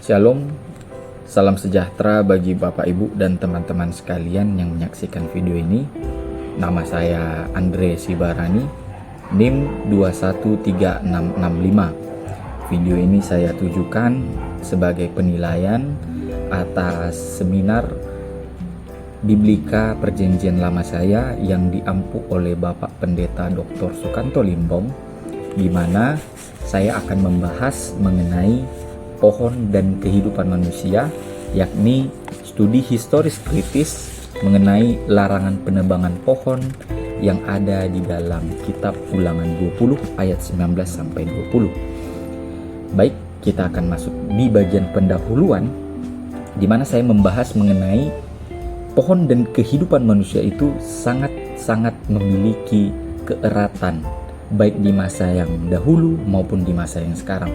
Shalom, salam sejahtera bagi Bapak Ibu dan teman-teman sekalian yang menyaksikan video ini. Nama saya Andre Sibarani, NIM 213665. Video ini saya tujukan sebagai penilaian atas seminar Biblika Perjanjian Lama saya yang diampu oleh Bapak Pendeta Dr. Sukanto Limbong, di mana saya akan membahas mengenai pohon dan kehidupan manusia, yakni studi historis kritis mengenai larangan penebangan pohon yang ada di dalam kitab Ulangan 20 ayat 19 sampai 20. Baik, kita akan masuk di bagian pendahuluan di mana saya membahas mengenai pohon dan kehidupan manusia itu sangat-sangat memiliki keeratan baik di masa yang dahulu maupun di masa yang sekarang.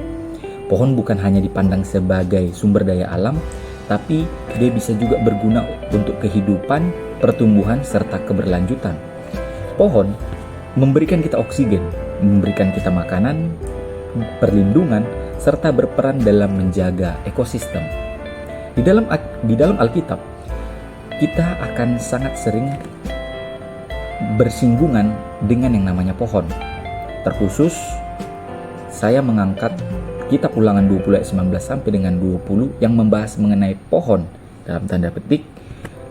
Pohon bukan hanya dipandang sebagai sumber daya alam, tapi dia bisa juga berguna untuk kehidupan, pertumbuhan, serta keberlanjutan. Pohon memberikan kita oksigen, memberikan kita makanan, perlindungan, serta berperan dalam menjaga ekosistem. Di dalam Alkitab, kita akan sangat sering bersinggungan dengan yang namanya pohon. Terkhusus, saya mengangkat kitab Ulangan 20 ayat 19 sampai dengan 20 yang membahas mengenai pohon, dalam tanda petik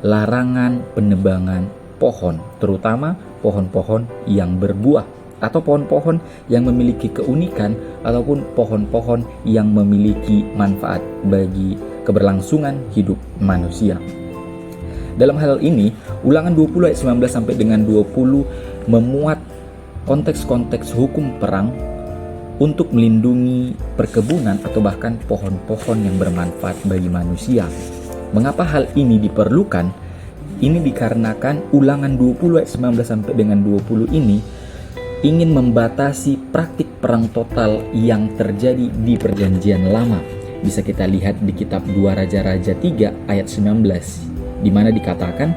larangan penebangan pohon, terutama pohon-pohon yang berbuah atau pohon-pohon yang memiliki keunikan ataupun pohon-pohon yang memiliki manfaat bagi keberlangsungan hidup manusia. Dalam hal ini, Ulangan 20 ayat 19 sampai dengan 20 memuat konteks-konteks hukum perang untuk melindungi perkebunan atau bahkan pohon-pohon yang bermanfaat bagi manusia. Mengapa hal ini diperlukan? Ini dikarenakan Ulangan 20 ayat 19 sampai dengan 20 ini ingin membatasi praktik perang total yang terjadi di Perjanjian Lama. Bisa kita lihat di kitab 2 Raja-Raja 3 ayat 19. Di mana dikatakan,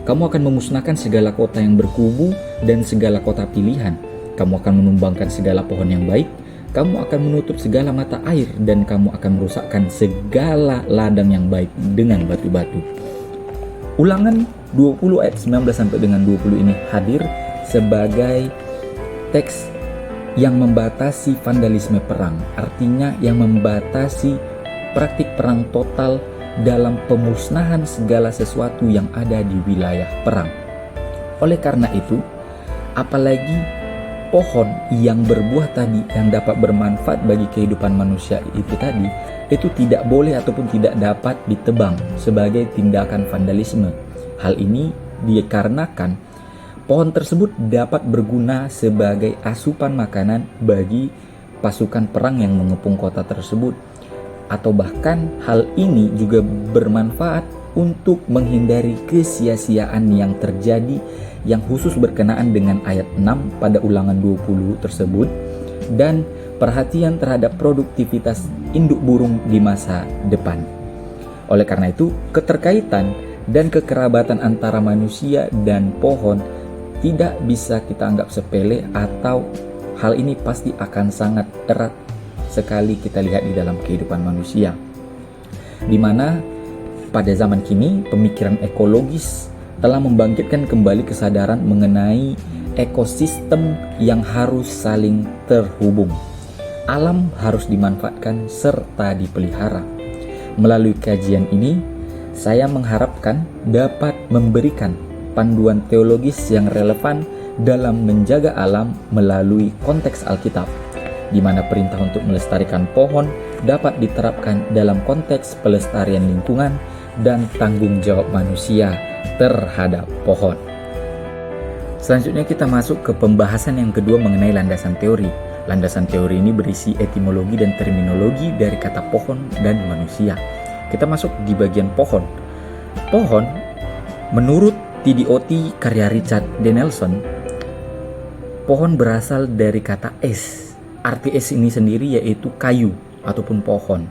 kamu akan memusnahkan segala kota yang berkubu dan segala kota pilihan. Kamu akan menumbangkan segala pohon yang baik. Kamu akan menutup segala mata air dan kamu akan merusakkan segala ladang yang baik dengan batu-batu. Ulangan 20 ayat 19 sampai dengan 20 ini hadir sebagai teks yang membatasi vandalisme perang. Artinya yang membatasi praktik perang total dalam pemusnahan segala sesuatu yang ada di wilayah perang. Oleh karena itu, apalagi pohon yang berbuah tadi yang dapat bermanfaat bagi kehidupan manusia itu tadi, itu tidak boleh ataupun tidak dapat ditebang sebagai tindakan vandalisme. Hal ini dikarenakan pohon tersebut dapat berguna sebagai asupan makanan bagi pasukan perang yang mengepung kota tersebut. Atau bahkan hal ini juga bermanfaat untuk menghindari kesia-siaan yang terjadi yang khusus berkenaan dengan ayat 6 pada Ulangan 20 tersebut dan perhatian terhadap produktivitas induk burung di masa depan. Oleh karena itu, keterkaitan dan kekerabatan antara manusia dan pohon tidak bisa kita anggap sepele atau hal ini pasti akan sangat erat sekali kita lihat di dalam kehidupan manusia, di mana pada zaman kini pemikiran ekologis telah membangkitkan kembali kesadaran mengenai ekosistem yang harus saling terhubung. Alam harus dimanfaatkan serta dipelihara. Melalui kajian ini, saya mengharapkan dapat memberikan panduan teologis yang relevan dalam menjaga alam melalui konteks Alkitab, di mana perintah untuk melestarikan pohon dapat diterapkan dalam konteks pelestarian lingkungan dan tanggung jawab manusia terhadap pohon. Selanjutnya kita masuk ke pembahasan yang kedua mengenai landasan teori. Landasan teori ini berisi etimologi dan terminologi dari kata pohon dan manusia. Kita masuk di bagian pohon. Pohon, menurut TDOT karya Richard D. Nelson, pohon berasal dari kata es. Arti es ini sendiri yaitu kayu ataupun pohon.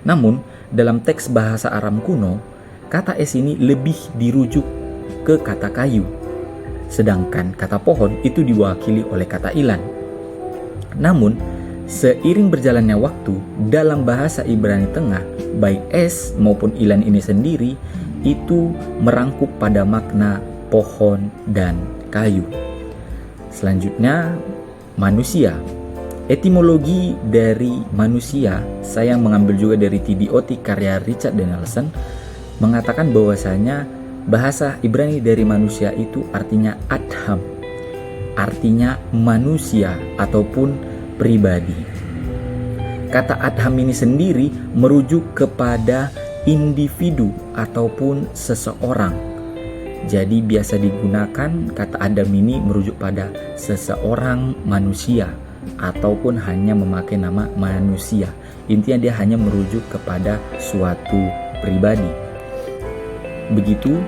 Namun, dalam teks bahasa Aram kuno, kata es ini lebih dirujuk ke kata kayu. Sedangkan kata pohon itu diwakili oleh kata ilan. Namun, seiring berjalannya waktu dalam bahasa Ibrani Tengah, baik es maupun ilan ini sendiri itu merangkup pada makna pohon dan kayu. Selanjutnya, manusia. Etimologi dari manusia, saya mengambil juga dari TDOT karya Richard Danielson, mengatakan bahwasanya bahasa Ibrani dari manusia itu artinya Adam, artinya manusia ataupun pribadi. Kata Adam ini sendiri merujuk kepada individu ataupun seseorang. Jadi biasa digunakan kata Adam ini merujuk pada seseorang manusia ataupun hanya memakai nama manusia. Intinya dia hanya merujuk kepada suatu pribadi. Begitu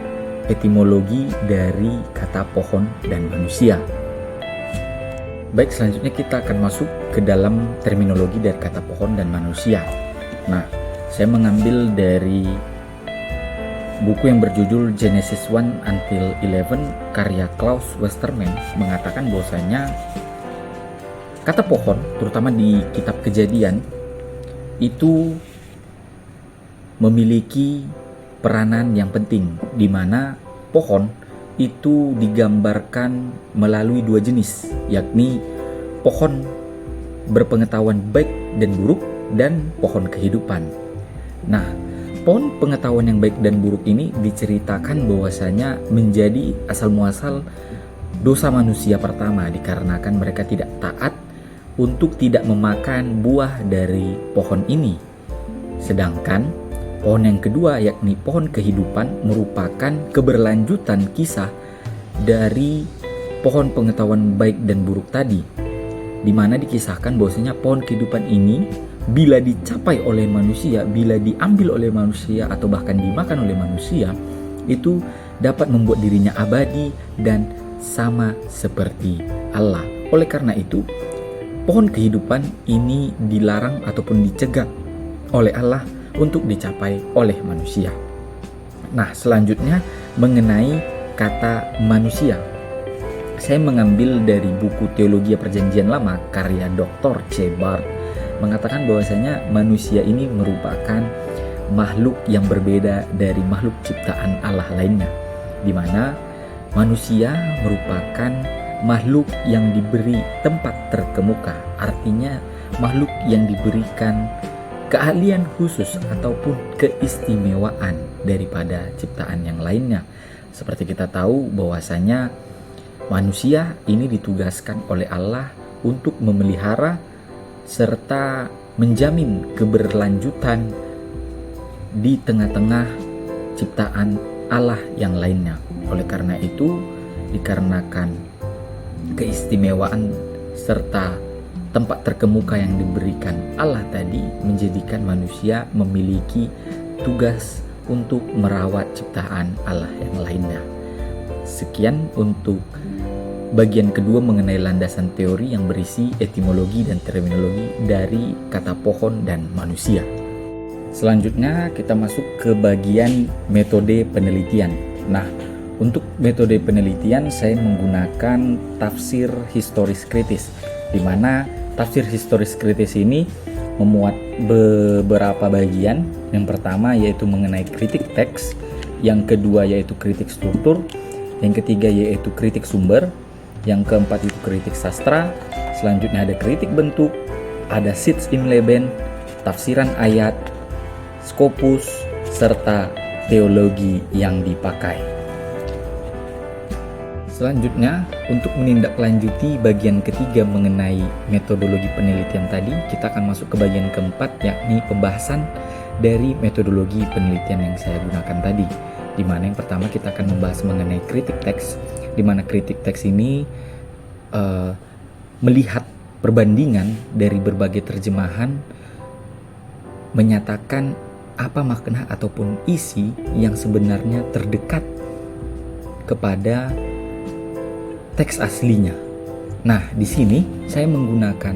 etimologi dari kata pohon dan manusia. Baik, selanjutnya kita akan masuk ke dalam terminologi dari kata pohon dan manusia. Nah, saya mengambil dari buku yang berjudul Genesis 1 until 11 karya Klaus Westermann, mengatakan bahwasanya kata pohon, terutama di kitab Kejadian, itu memiliki peranan yang penting, di mana pohon itu digambarkan melalui dua jenis, yakni pohon berpengetahuan baik dan buruk dan pohon kehidupan. Nah, pohon pengetahuan yang baik dan buruk ini diceritakan bahwasanya menjadi asal muasal dosa manusia pertama, dikarenakan mereka tidak taat untuk tidak memakan buah dari pohon ini. Sedangkan pohon yang kedua, yakni pohon kehidupan, merupakan keberlanjutan kisah dari pohon pengetahuan baik dan buruk tadi, di mana dikisahkan bahwasanya pohon kehidupan ini bila dicapai oleh manusia, bila diambil oleh manusia atau bahkan dimakan oleh manusia, itu dapat membuat dirinya abadi dan sama seperti Allah. Oleh karena itu, pohon kehidupan ini dilarang ataupun dicegah oleh Allah untuk dicapai oleh manusia. Nah, selanjutnya mengenai kata manusia. Saya mengambil dari buku Teologi Perjanjian Lama karya Dr. C. Barth, mengatakan bahwasanya manusia ini merupakan makhluk yang berbeda dari makhluk ciptaan Allah lainnya, di mana manusia merupakan makhluk yang diberi tempat terkemuka, artinya makhluk yang diberikan keahlian khusus ataupun keistimewaan daripada ciptaan yang lainnya. Seperti kita tahu bahwasanya manusia ini ditugaskan oleh Allah untuk memelihara serta menjamin keberlanjutan di tengah-tengah ciptaan Allah yang lainnya. Oleh karena itu, dikarenakan keistimewaan serta tempat terkemuka yang diberikan Allah tadi, menjadikan manusia memiliki tugas untuk merawat ciptaan Allah yang lainnya. Sekian untuk bagian kedua mengenai landasan teori yang berisi etimologi dan terminologi dari kata pohon dan manusia. Selanjutnya kita masuk ke bagian metode penelitian. Nah, untuk metode penelitian saya menggunakan tafsir historis kritis, di mana tafsir historis kritis ini memuat beberapa bagian. Yang pertama yaitu mengenai kritik teks, yang kedua yaitu kritik struktur, yang ketiga yaitu kritik sumber, yang keempat itu kritik sastra, selanjutnya ada kritik bentuk, ada Sitz im Leben, tafsiran ayat, Scopus, serta teologi yang dipakai. Selanjutnya, untuk menindaklanjuti bagian ketiga mengenai metodologi penelitian tadi, kita akan masuk ke bagian keempat, yakni pembahasan dari metodologi penelitian yang saya gunakan tadi. Di mana yang pertama kita akan membahas mengenai kritik teks, di mana kritik teks ini melihat perbandingan dari berbagai terjemahan, menyatakan apa makna ataupun isi yang sebenarnya terdekat kepada teks aslinya. Nah, di sini saya menggunakan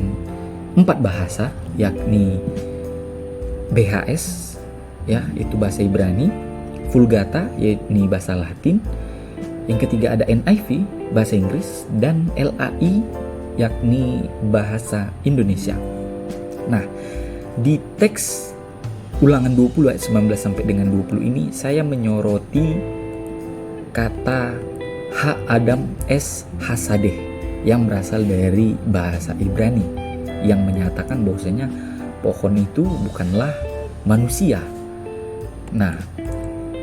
4 bahasa, yakni BHS, ya, itu bahasa Ibrani, Vulgata, yakni bahasa Latin, yang ketiga ada NIV, bahasa Inggris, dan LAI, yakni bahasa Indonesia. Nah, di teks Ulangan 20 ayat 19 sampai dengan 20 ini saya menyoroti kata ha Adam es hasadeh yang berasal dari bahasa Ibrani yang menyatakan bahwasanya pohon itu bukanlah manusia. Nah,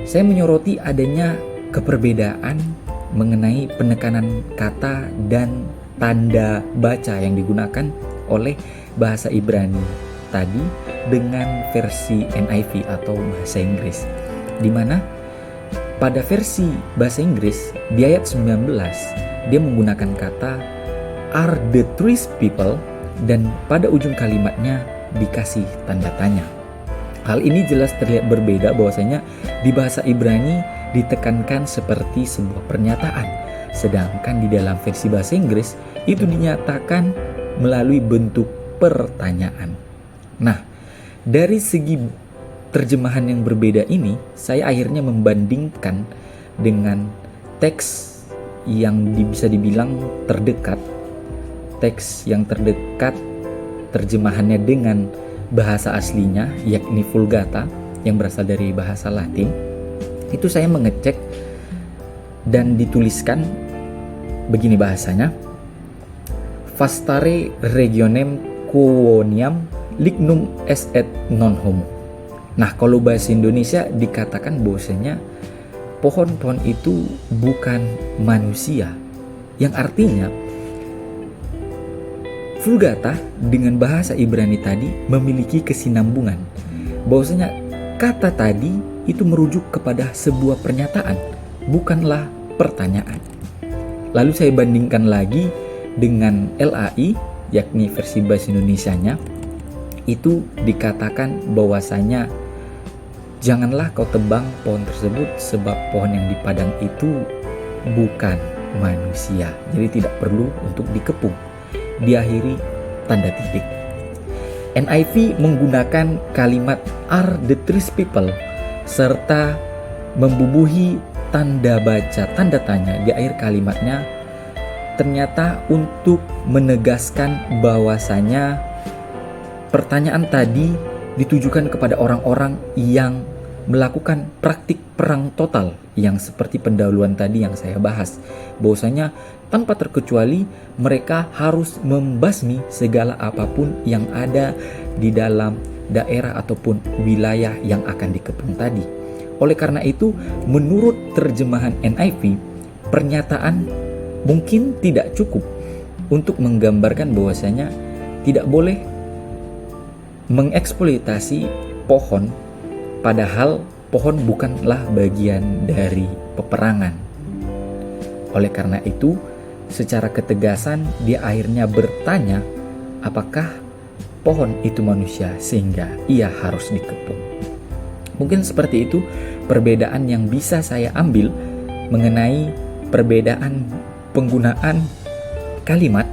saya menyoroti adanya keperbedaan mengenai penekanan kata dan tanda baca yang digunakan oleh bahasa Ibrani tadi dengan versi NIV atau bahasa Inggris, di mana pada versi bahasa Inggris di ayat 19 dia menggunakan kata are the trees people, dan pada ujung kalimatnya dikasih tanda tanya. Hal ini jelas terlihat berbeda bahwasanya di bahasa Ibrani ditekankan seperti sebuah pernyataan, sedangkan di dalam versi bahasa Inggris itu dinyatakan melalui bentuk pertanyaan. Nah, dari segi terjemahan yang berbeda ini, saya akhirnya membandingkan dengan teks yang bisa dibilang terdekat, teks yang terdekat terjemahannya dengan bahasa aslinya, yakni Vulgata yang berasal dari bahasa Latin. Itu saya mengecek dan dituliskan begini bahasanya: Vastare regionem quoniam lignum est et non homo. Nah, kalau bahasa Indonesia dikatakan bahwasanya pohon-pohon itu bukan manusia, yang artinya Vulgata dengan bahasa Ibrani tadi memiliki kesinambungan, bahwasanya kata tadi itu merujuk kepada sebuah pernyataan, bukanlah pertanyaan. Lalu saya bandingkan lagi dengan LAI, yakni versi bahasa Indonesianya, itu dikatakan bahwasanya janganlah kau tebang pohon tersebut sebab pohon yang di padang itu bukan manusia, jadi tidak perlu untuk dikepung. Diakhiri tanda titik. NIV menggunakan kalimat are the trees people serta membubuhi tanda baca tanda tanya di akhir kalimatnya, ternyata untuk menegaskan bahwasanya pertanyaan tadi ditujukan kepada orang-orang yang melakukan praktik perang total yang seperti pendahuluan tadi yang saya bahas, bahwasanya tanpa terkecuali mereka harus membasmi segala apapun yang ada di dalam daerah ataupun wilayah yang akan dikepung tadi. Oleh karena itu, menurut terjemahan NIV, pernyataan mungkin tidak cukup untuk menggambarkan bahwasanya tidak boleh mengeksploitasi pohon, padahal pohon bukanlah bagian dari peperangan. Oleh karena itu, secara ketegasan dia akhirnya bertanya apakah pohon itu manusia sehingga ia harus dikepung. Mungkin seperti itu perbedaan yang bisa saya ambil mengenai perbedaan penggunaan kalimat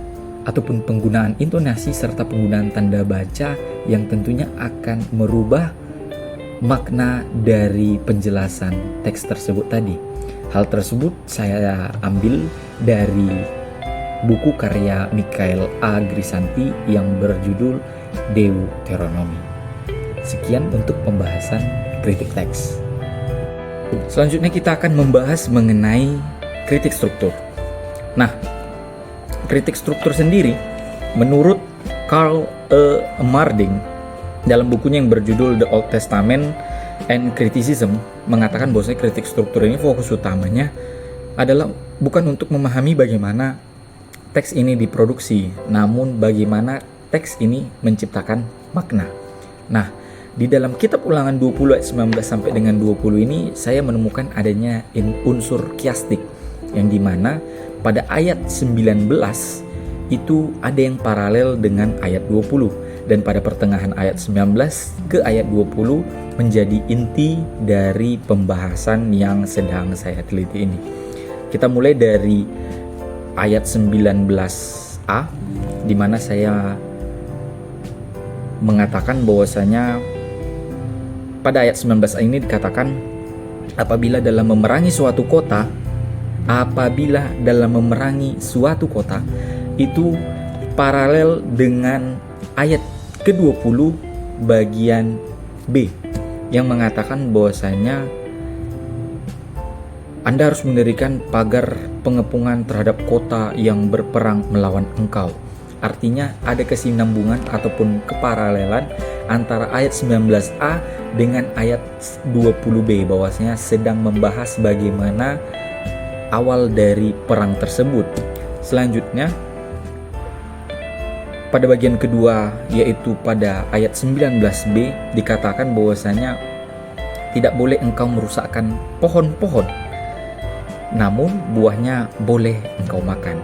ataupun penggunaan intonasi serta penggunaan tanda baca yang tentunya akan merubah makna dari penjelasan teks tersebut tadi. Hal tersebut saya ambil dari buku karya Michael A. Grisanti yang berjudul Deuteronomy. Sekian untuk pembahasan kritik teks. Selanjutnya kita akan membahas mengenai kritik struktur. Nah, kritik struktur sendiri menurut Karl E. Marding dalam bukunya yang berjudul The Old Testament and Criticism mengatakan bahwa kritik struktur ini fokus utamanya adalah bukan untuk memahami bagaimana teks ini diproduksi, namun bagaimana teks ini menciptakan makna. Nah, di dalam kitab Ulangan 20 ayat 19 sampai dengan 20 ini saya menemukan adanya unsur kiastik yang dimana pada ayat 19 itu ada yang paralel dengan ayat 20, dan pada pertengahan ayat 19 ke ayat 20 menjadi inti dari pembahasan yang sedang saya teliti ini. Kita mulai dari ayat 19a di mana saya mengatakan bahwasanya pada ayat 19a ini dikatakan apabila dalam memerangi suatu kota itu paralel dengan ayat ke-20 bagian B yang mengatakan bahwasanya Anda harus mendirikan pagar pengepungan terhadap kota yang berperang melawan engkau. Artinya ada kesinambungan ataupun keparalelan antara ayat 19a dengan ayat 20b, bahwasanya sedang membahas bagaimana awal dari perang tersebut. Selanjutnya pada bagian kedua, yaitu pada ayat 19b, dikatakan bahwasanya tidak boleh engkau merusakkan pohon-pohon, namun buahnya boleh engkau makan.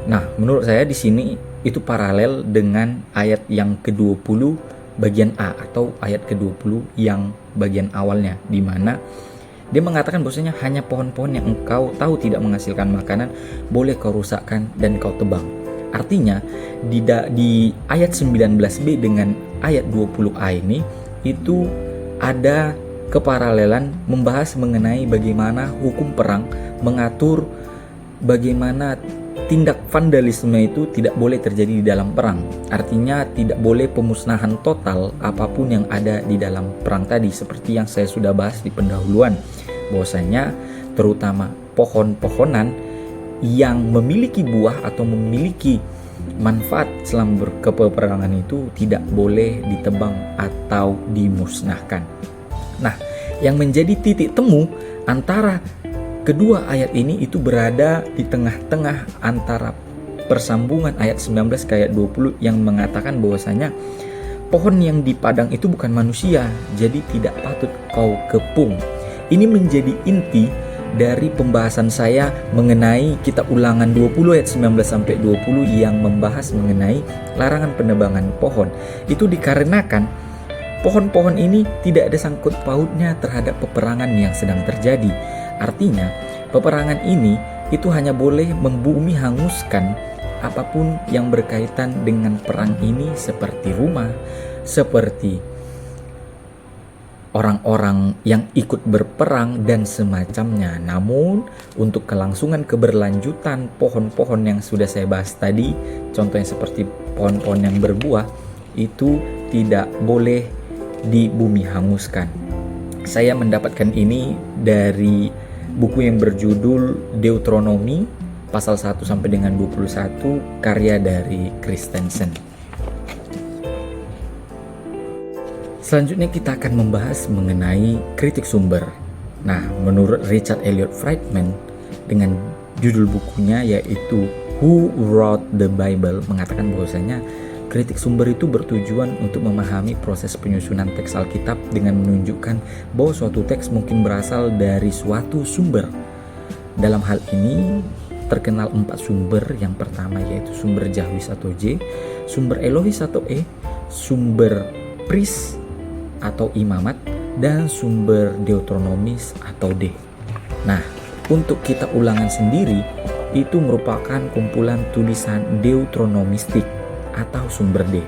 Nah, menurut saya di sini itu paralel dengan ayat yang ke-20 bagian A atau ayat ke-20 yang bagian awalnya, di mana dia mengatakan bahwasanya hanya pohon-pohon yang engkau tahu tidak menghasilkan makanan boleh kau rusakkan dan kau tebang. Artinya di ayat 19b dengan ayat 20a ini itu ada keparalelan membahas mengenai bagaimana hukum perang mengatur bagaimana tindak vandalisme itu tidak boleh terjadi di dalam perang. Artinya tidak boleh pemusnahan total apapun yang ada di dalam perang tadi, seperti yang saya sudah bahas di pendahuluan, bahwasanya terutama pohon-pohonan yang memiliki buah atau memiliki manfaat selama kepeperangan itu tidak boleh ditebang atau dimusnahkan. Nah, yang menjadi titik temu antara kedua ayat ini itu berada di tengah-tengah antara persambungan ayat 19 ke ayat 20 yang mengatakan bahwasanya pohon yang di padang itu bukan manusia, jadi tidak patut kau kepung. Ini menjadi inti dari pembahasan saya mengenai kitab Ulangan 20 ayat 19 sampai 20 yang membahas mengenai larangan penebangan pohon. Itu dikarenakan pohon-pohon ini tidak ada sangkut pautnya terhadap peperangan yang sedang terjadi. Artinya, peperangan ini itu hanya boleh membumi hanguskan apapun yang berkaitan dengan perang ini, seperti rumah, seperti orang-orang yang ikut berperang dan semacamnya. Namun, untuk kelangsungan keberlanjutan pohon-pohon yang sudah saya bahas tadi, contohnya seperti pohon-pohon yang berbuah, itu tidak boleh dibumi hanguskan. Saya mendapatkan ini dari buku yang berjudul Deuteronomi pasal 1 sampai dengan 21 karya dari Christensen. Selanjutnya kita akan membahas mengenai kritik sumber. Nah, menurut Richard Elliot Friedman dengan judul bukunya yaitu Who Wrote the Bible, mengatakan bahwasanya kritik sumber itu bertujuan untuk memahami proses penyusunan teks Alkitab dengan menunjukkan bahwa suatu teks mungkin berasal dari suatu sumber. Dalam hal ini terkenal 4 sumber. Yang pertama yaitu sumber Jahwis atau J, sumber Elohis atau E, sumber Pris atau Imamat, dan sumber Deuteronomis atau D. Nah, untuk kitab Ulangan sendiri itu merupakan kumpulan tulisan Deuteronomistik atau sumber D.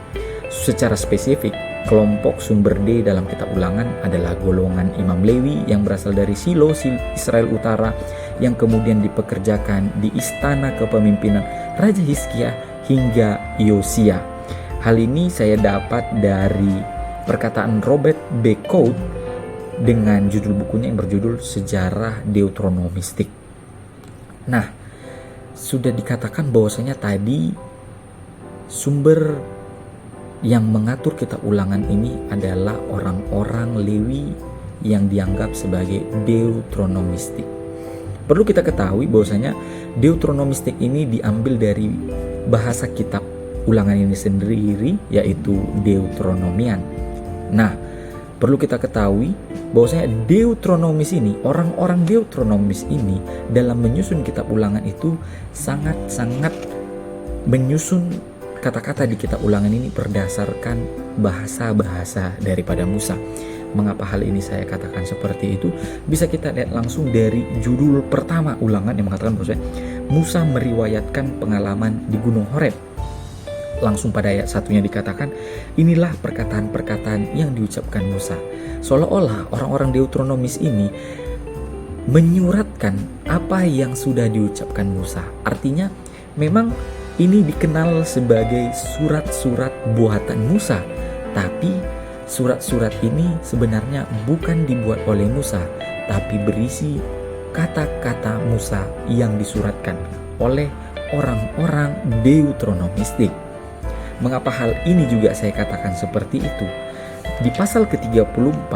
Secara spesifik, kelompok sumber D dalam kitab Ulangan adalah golongan Imam Lewi yang berasal dari Silo, Israel Utara, yang kemudian dipekerjakan di istana kepemimpinan Raja Hizkia hingga Yosia. Hal ini saya dapat dari perkataan Robert B. Coate dengan judul bukunya yang berjudul Sejarah Deuteronomistik. Nah, sudah dikatakan bahwasanya tadi sumber yang mengatur kitab Ulangan ini adalah orang-orang Lewi yang dianggap sebagai Deuteronomistik. Perlu kita ketahui bahwasanya Deuteronomistik ini diambil dari bahasa kitab Ulangan ini sendiri, yaitu Deuteronomian. Nah, perlu kita ketahui bahwasanya Deuteronomis ini, orang-orang Deuteronomis ini dalam menyusun kitab Ulangan itu sangat-sangat menyusun kata-kata di kitab Ulangan ini berdasarkan bahasa-bahasa daripada Musa. Mengapa hal ini saya katakan seperti itu? Bisa kita lihat langsung dari judul pertama Ulangan yang mengatakan bahwa Musa meriwayatkan pengalaman di Gunung Horeb. Langsung pada ayat 1-nya dikatakan, inilah perkataan-perkataan yang diucapkan Musa. Seolah-olah orang-orang Deuteronomis ini menyuratkan apa yang sudah diucapkan Musa. Artinya memang ini dikenal sebagai surat-surat buatan Musa, tapi surat-surat ini sebenarnya bukan dibuat oleh Musa, tapi berisi kata-kata Musa yang disuratkan oleh orang-orang Deuteronomistik. Mengapa hal ini juga saya katakan seperti itu? Di pasal ke-34,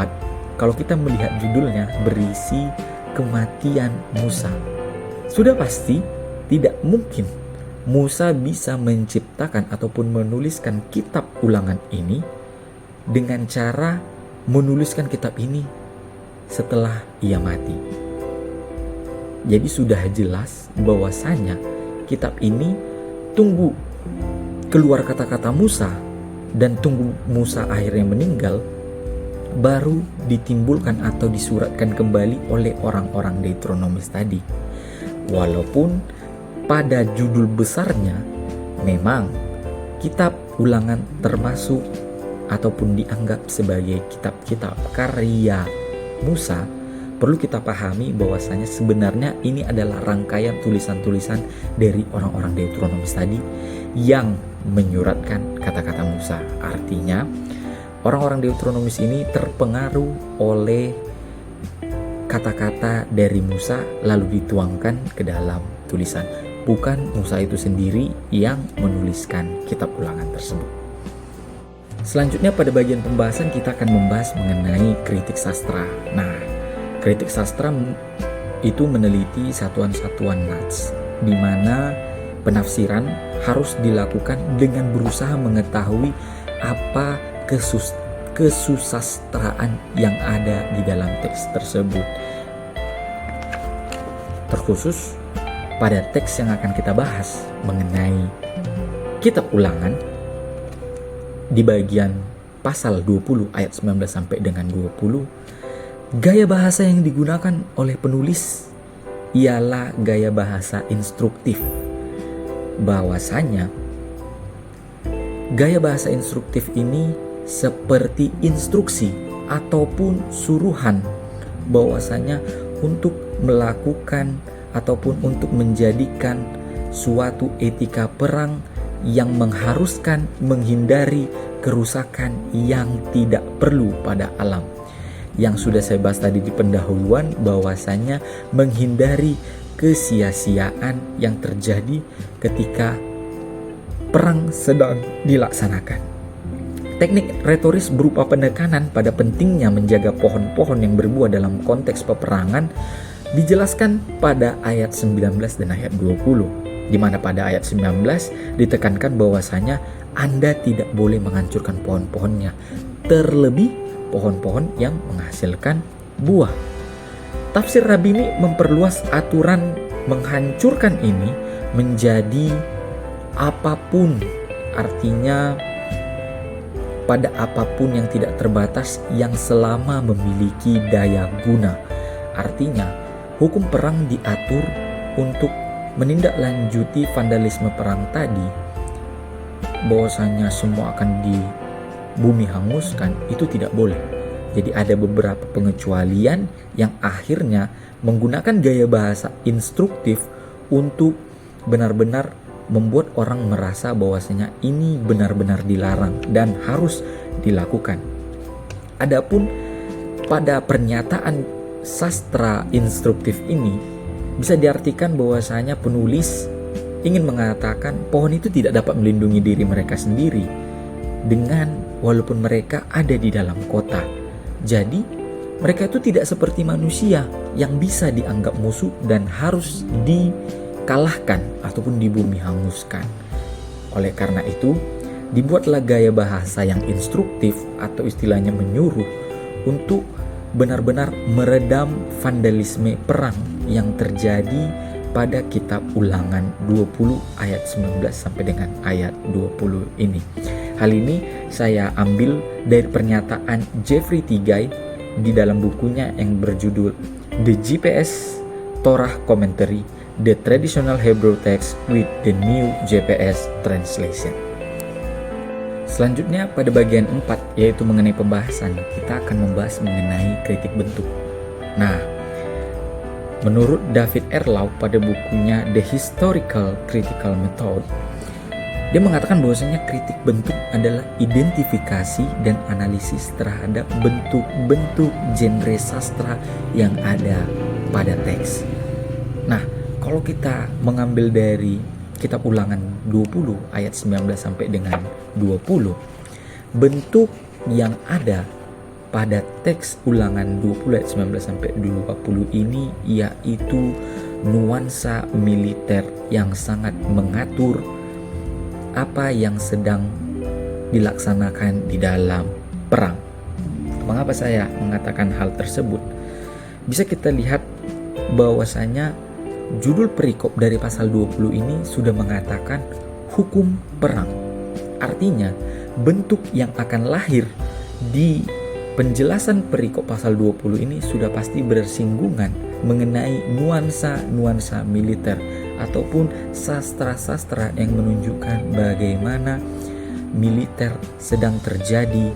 kalau kita melihat judulnya berisi kematian Musa. Sudah pasti tidak mungkin Musa bisa menciptakan ataupun menuliskan kitab Ulangan ini dengan cara menuliskan kitab ini setelah ia mati. Jadi sudah jelas bahwasanya kitab ini tunggu keluar kata-kata Musa dan tunggu Musa akhirnya meninggal, baru ditimbulkan atau disuratkan kembali oleh orang-orang Deuteronomis tadi. Walaupun pada judul besarnya memang kitab Ulangan termasuk ataupun dianggap sebagai kitab-kitab karya Musa, perlu kita pahami bahwasanya sebenarnya ini adalah rangkaian tulisan-tulisan dari orang-orang Deuteronomis tadi yang menyuratkan kata-kata Musa. Artinya orang-orang Deuteronomis ini terpengaruh oleh kata-kata dari Musa lalu dituangkan ke dalam tulisan. Bukan Musa itu sendiri yang menuliskan kitab Ulangan tersebut. Selanjutnya pada bagian pembahasan kita akan membahas mengenai kritik sastra. Nah, kritik sastra itu meneliti satuan-satuan nats, di mana penafsiran harus dilakukan dengan berusaha mengetahui apa kesusastraan yang ada di dalam teks tersebut. Terkhusus pada teks yang akan kita bahas mengenai kitab Ulangan di bagian pasal 20 ayat 19 sampai dengan 20, gaya bahasa yang digunakan oleh penulis ialah gaya bahasa instruktif. Bahwasanya gaya bahasa instruktif ini seperti instruksi ataupun suruhan bahwasanya untuk melakukan ataupun untuk menjadikan suatu etika perang yang mengharuskan menghindari kerusakan yang tidak perlu pada alam. Yang sudah saya bahas tadi di pendahuluan bahwasanya menghindari kesia-siaan yang terjadi ketika perang sedang dilaksanakan. Teknik retoris berupa penekanan pada pentingnya menjaga pohon-pohon yang berbuah dalam konteks peperangan dijelaskan pada ayat 19 dan ayat 20, di mana pada ayat 19 ditekankan bahwasanya Anda tidak boleh menghancurkan pohon-pohonnya, terlebih pohon-pohon yang menghasilkan buah. Tafsir Rabini memperluas aturan menghancurkan ini menjadi apapun, artinya pada apapun yang tidak terbatas yang selama memiliki daya guna. Artinya hukum perang diatur untuk menindaklanjuti vandalisme perang tadi, bahwasanya semua akan di bumi hanguskan, itu tidak boleh. Jadi ada beberapa pengecualian yang akhirnya menggunakan gaya bahasa instruktif untuk benar-benar membuat orang merasa bahwasanya ini benar-benar dilarang dan harus dilakukan. Adapun pada pernyataan sastra instruktif ini bisa diartikan bahwasanya penulis ingin mengatakan pohon itu tidak dapat melindungi diri mereka sendiri dengan walaupun mereka ada di dalam kota. Jadi mereka itu tidak seperti manusia yang bisa dianggap musuh dan harus dikalahkan ataupun di bumi hanguskan. Oleh karena itu dibuatlah gaya bahasa yang instruktif atau istilahnya menyuruh untuk benar-benar meredam vandalisme perang yang terjadi pada kitab Ulangan 20 ayat 19 sampai dengan ayat 20 ini. Hal ini saya ambil dari pernyataan Jeffrey Tigay di dalam bukunya yang berjudul The GPS Torah Commentary, The Traditional Hebrew Text with the New GPS Translation. Selanjutnya pada bagian 4 yaitu mengenai pembahasan, kita akan membahas mengenai kritik bentuk. Nah, menurut David Erlau pada bukunya The Historical Critical Method, Dia mengatakan bahwasanya kritik bentuk adalah identifikasi dan analisis terhadap bentuk-bentuk genre sastra yang ada pada teks. Nah, kalau kita mengambil dari kitab Ulangan 20 ayat 19 sampai dengan 20, bentuk yang ada pada teks Ulangan 20 ayat 19 sampai 20 ini yaitu nuansa militer yang sangat mengatur apa yang sedang dilaksanakan di dalam perang. Mengapa saya mengatakan hal tersebut? Bisa kita lihat bahwasanya judul perikop dari pasal 20 ini sudah mengatakan hukum perang. Artinya bentuk yang akan lahir di penjelasan perikop pasal 20 ini sudah pasti bersinggungan mengenai nuansa-nuansa militer ataupun sastra-sastra yang menunjukkan bagaimana militer sedang terjadi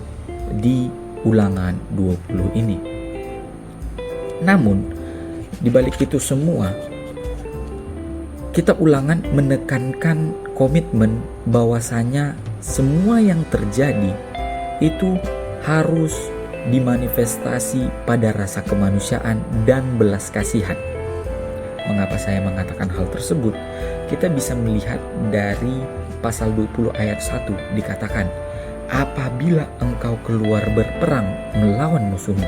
di Ulangan 20 ini. Namun, di balik itu semua, kitab Ulangan menekankan komitmen bahwasanya semua yang terjadi itu harus dimanifestasi pada rasa kemanusiaan dan belas kasihan. Mengapa saya mengatakan hal tersebut? Kita bisa melihat dari pasal 20 ayat 1 dikatakan, apabila engkau keluar berperang melawan musuhmu.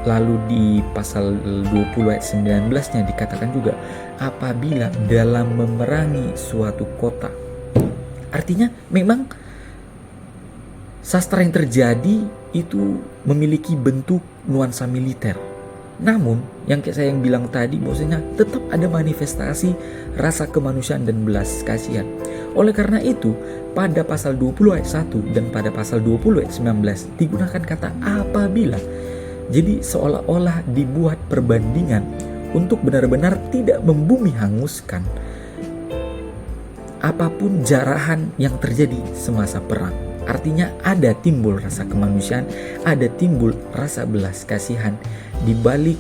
Lalu di pasal 20 ayat 19-nya dikatakan juga, apabila dalam memerangi suatu kota. Artinya memang sastra yang terjadi itu memiliki bentuk nuansa militer. Namun, yang kayak saya bilang tadi, bahwasanya tetap ada manifestasi rasa kemanusiaan dan belas kasihan. Oleh karena itu, pada pasal 20 ayat 1 dan pada pasal 20 ayat 19 digunakan kata apabila. Jadi seolah-olah dibuat perbandingan untuk benar-benar tidak membumi hanguskan apapun jarahan yang terjadi semasa perang. Artinya ada timbul rasa kemanusiaan, ada timbul rasa belas kasihan di balik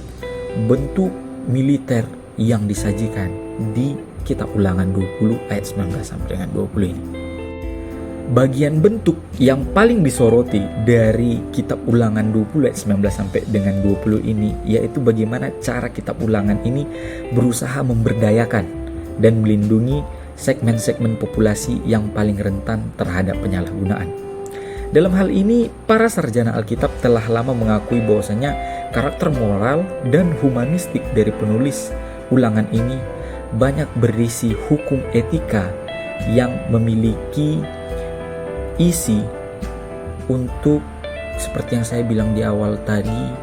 bentuk militer yang disajikan di kitab Ulangan 20 ayat 19 sampai dengan 20 ini. Bagian bentuk yang paling disoroti dari kitab Ulangan 20 ayat 19 sampai dengan 20 ini yaitu bagaimana cara kitab Ulangan ini berusaha memberdayakan dan melindungi segmen-segmen populasi yang paling rentan terhadap penyalahgunaan. Dalam hal ini, para sarjana Alkitab telah lama mengakui bahwasanya karakter moral dan humanistik dari penulis Ulangan ini banyak berisi hukum etika yang memiliki isi untuk, seperti yang saya bilang di awal tadi,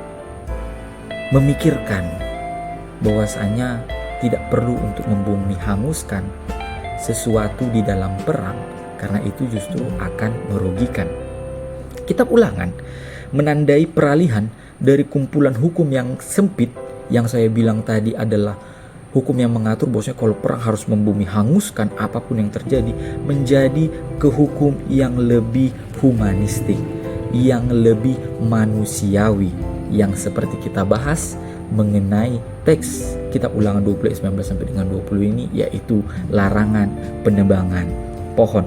memikirkan bahwasanya tidak perlu untuk membumi hanguskan sesuatu di dalam perang, karena itu justru akan merugikan. Kitab Ulangan menandai peralihan dari kumpulan hukum yang sempit yang saya bilang tadi adalah hukum yang mengatur bahwasanya kalau perang harus membumi hanguskan apapun yang terjadi, menjadi ke hukum yang lebih humanistik, yang lebih manusiawi, yang seperti kita bahas mengenai teks kitab Ulangan 20 ayat 19 sampai dengan 20 ini, yaitu larangan penebangan pohon.